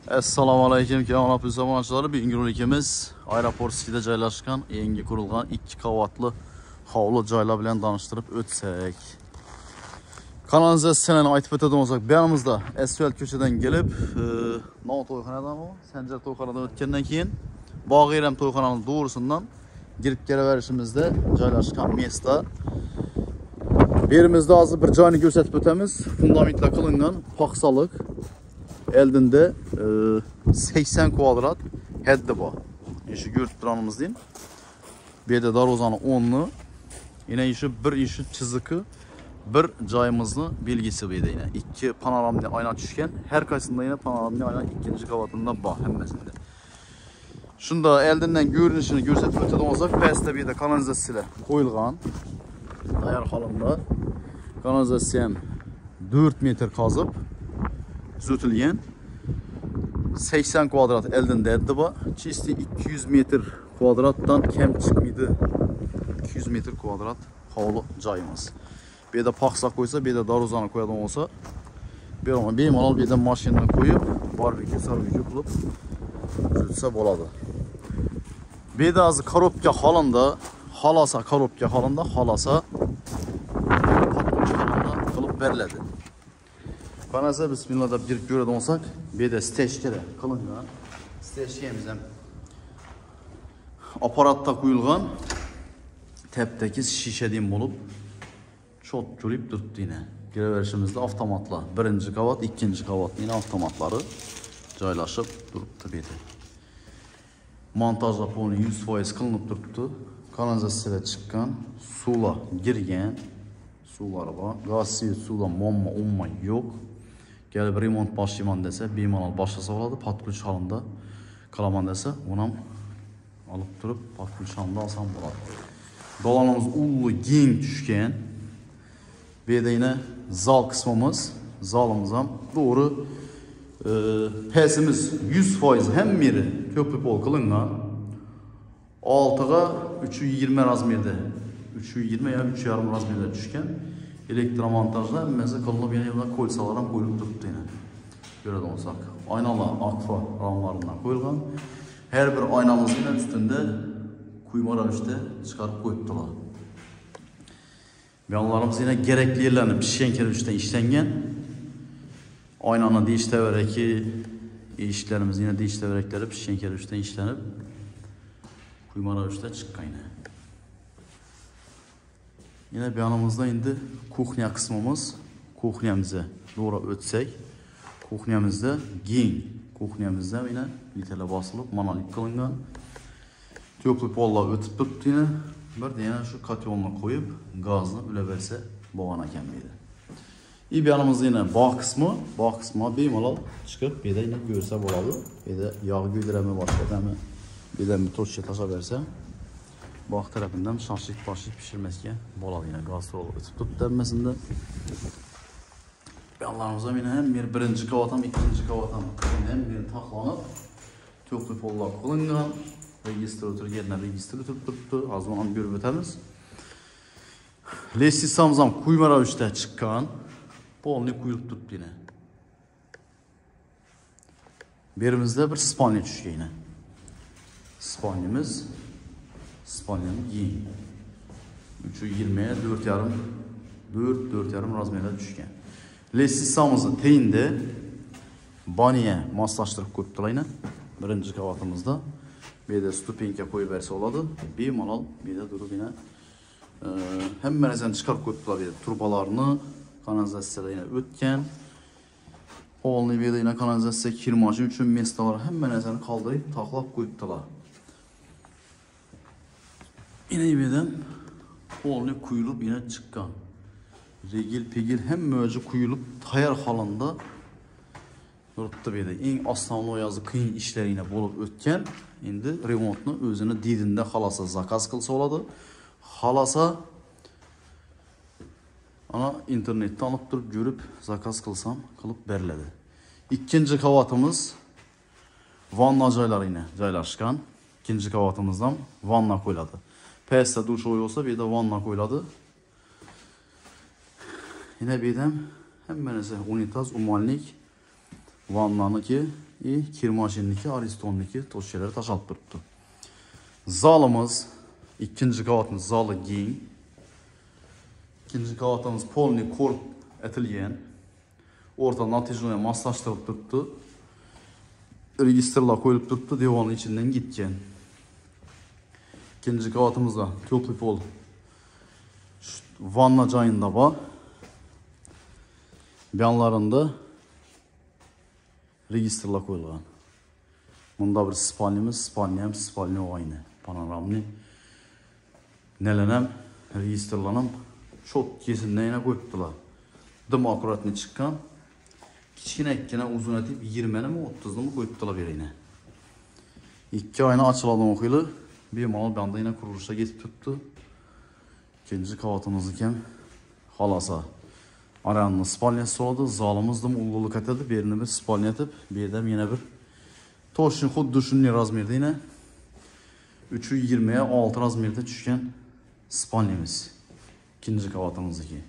Assalomu alaykum, kamon zamonchilari. Bugungi rolikimiz aeroport sitida joylashgan, yangi qurilgan 2 qavatli hovli joylar bilan tanishtirib o'tsak. Kanalizatsiyani aytib o'tadigan bo'lsak, bu yerimizda asfalt ko'chadan kelib, Nov to'yxonadan o, Sanjar to'yxonadan o'tgandan keyin Bog'iyram to'yxonaning to'g'risidan girib kelaverishimizda joylashgan mesta. Bu yerimizda hozir bir joyni ko'rsatib o'tamiz. Fundamentlar qilingan, paxsaliq. Eldinde 80 kvadrat heddi bu. İşi görüp duranımız değil. Bir de darozanı 10'lu. Yine işi bir işi çiziki, bir cayımızlı bilgisi bir de yine. İki panoramlı ayna düşken, her kaysında yine panoramlı ayna ikinci kavatında bak hemmesinde. Şunda eldinden görünüşünü gösterip öteden olsak, peste bir de kanalizasyayla koyulgan. Ayar halında. Kanalizasyam 4 metre kazıp zötülgen 80 kvadrat eldinde eddi bu. Çisti 200 metr kvadrattan kem çıkmıydı. 200 metr kvadrat havlu cayımız. Bir de paksa koysa, bir de daruzanı koyalım olsa, bir ama beyimalal bir de maşinini koyup barbekü, sarbekü kılıp zötse boladı. Bir de azı karopka halında, halasa karopka halında, halasa patlıcı halında kılıp veriledi. Kanalda bismillah'da bir görüyordu olsak, bir de steşkere kılıngan. Steşkemizden aparatta koyulgan tepteki şişediğim bulup çok görüp durdu yine. Gireverişimizde avtomatla birinci kavat, ikinci kavat yine avtomatları joylaşıp duruptu bir de. Montaj raponu 100% kılınıp duruptu. Kanalizasyada çıkan, sular girgen, sular var. Gaz sivit sular momma umma yok. Gelip remont başlayman dese, beyimalal başlasa oladı, patlıç halında kalaman dese, onam alıp durup patlıç halında alsam buladı. Dolanımız ullu gen düşken, bir de yine zal kısmımız, zalımızdan doğru pesimiz 100% hem biri köprü pol kılıngan, altıga 320 razmerde, 320 ya 3,5 razmerde düşken, elektromontajda mesela kılınıp yine kolsalardan koyulup duruptu yine. Görüyordu olsak. Aynalı akfa ramlarından koyulgan. Her bir aynamızın üstünde kuymara işte çıkarıp koyuptular. Yanlarımız yine gerekli yerlerini pişen kerevişten işlengen. Aynanın değiştevereki işlerimiz yine değişteverekleri pişen kerevişten işlenip kuymara işte çıkkan yine. Yine bir yanımızda indi kuchnya kısmımız. Kuchnyamıza doğru ötsek. Kuchnyamızda gen. Kuchnyamızda yine litele basılıp manolit kılıngan. Töplü polla ötüp duruptu yine. Bir de yine şu katyonuna koyup gazını üle verse boğana kembeydi. İyi bir yanımızda yine bağ kısmı. Bağ kısmı beyimalal çıkıp bir de yine görse boladı. Bir de yağ güydüreme başladı. Bir de bir toz taşa verse. Bağ tarafından şaşlık başlık pişirmezken boladı yine gaz rolu ötüp tutup denmesinde. Yanlarımıza yine hem birinci kavatam, ikinci kavatam hem bir taklanıp töplü polla kılıngan. Registratör yerine registratör tuttu. Az zaman görüp ötemiz. Lesti samzam kuymara üstte çıkan. Polni kuyulup tuttu yine. Birimizde bir spanya düşüyor yine. Spanyamız Spanyanın giyin. 320'ye 4,5 razmerde düşken. Lestisamızın teyinde baniye maslaştırıp koyuptular yine. Birinci kavatımızda. Bir de stupenke koyu verse oladı. Bir malal bir de durup yine hemen ezen çıkarıp koyuptular bir de turbalarını kanalizasyada yine ötken. Polni bir de yine kanalizasya kirmacı üçün mestaları hemen ezen kaldırıp taklap koyuptular. Yine birden polni kuyulup yine çıkan. Regil pegil hem möcü kuyulup tayar halında duruptu bir de. En aslanlı o yazı kıyın işlerine bulup ötken. Şimdi remontunu özünü didinde halasa zakaz kılsa oladı. Halasa ana internette alıp durup görüp zakaz kılsam kılıp veriledi. İkinci kavatımız vanna joyları yine joylaşkan. İkinci kavatımızdan vanna koyuladı. Peste duş olsa bir de vanna koyuladı. Yine birden hemen unitaz umalnik vanlanı ki kir mashinaniki, Aristonniki to'shchalar tashalib turibdi. Zalimiz, ikkinchi qavatimiz zali keng. İkinci qavatimiz polni korp etilgan. Orta natijani moslashtirib turibdi. Registrlar qo'yilib turibdi, devonning ichidan ketgan. İkinci qavatimizda ko'pli pol vanna joyida bor. Yanlarında registrlar qo'yilgan. Bunda bir spalnimiz, spalni oyna. Panoramni nelenam registrlanam shot kesindan yana qo'yibdilar. Dim akkuratni chiqqan. Kichkina uzun etib 20 mi 30 mi qo'yibdilar berayna. 2 oyna ochiladigan o'qiyli bemalol banda yana qurilishga ketib turibdi. İkinci qavatimiz ham xolasa aranni spalnyasi oldi. Zalimiz dim ulug'lik etadi. Berini bir spalnya etib, bu yerda yana bir to'shin xuddi shunday razmerda yana 320 ga 6 razmerda tushgan spalnyamiz. İkinci qavatimizniki.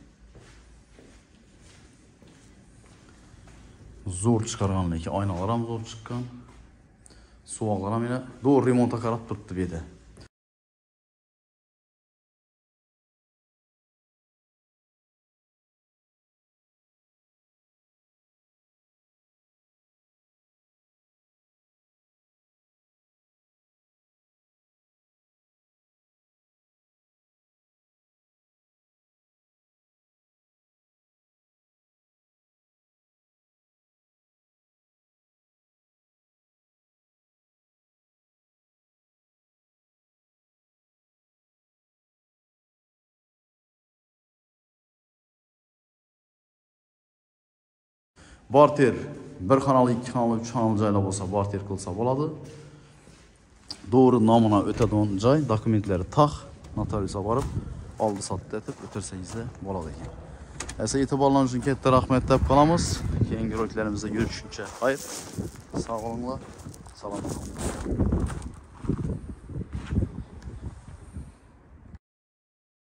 Zo'r chiqargan lekin oynalar ham zo'r chiqqan. Suvoqlar ham yana to'g'ri remontga qarab turibdi bu yerda. Barter bir kanal, 2 kanal, 3 kanal joylar bo'lsa, barter qilsa bo'ladi. Doğru namına o'tadigan joy, dokumentlari taq, notariusga borib, oldi sotdi etib o'tirsangiz bo'ladi ekan. Esa e'tiborlaringiz uchun katta rahmat deb qolamiz. Keyingi ro'yxatlarimizda görüşguncha xayr. Sog' bo'linglar. Salom.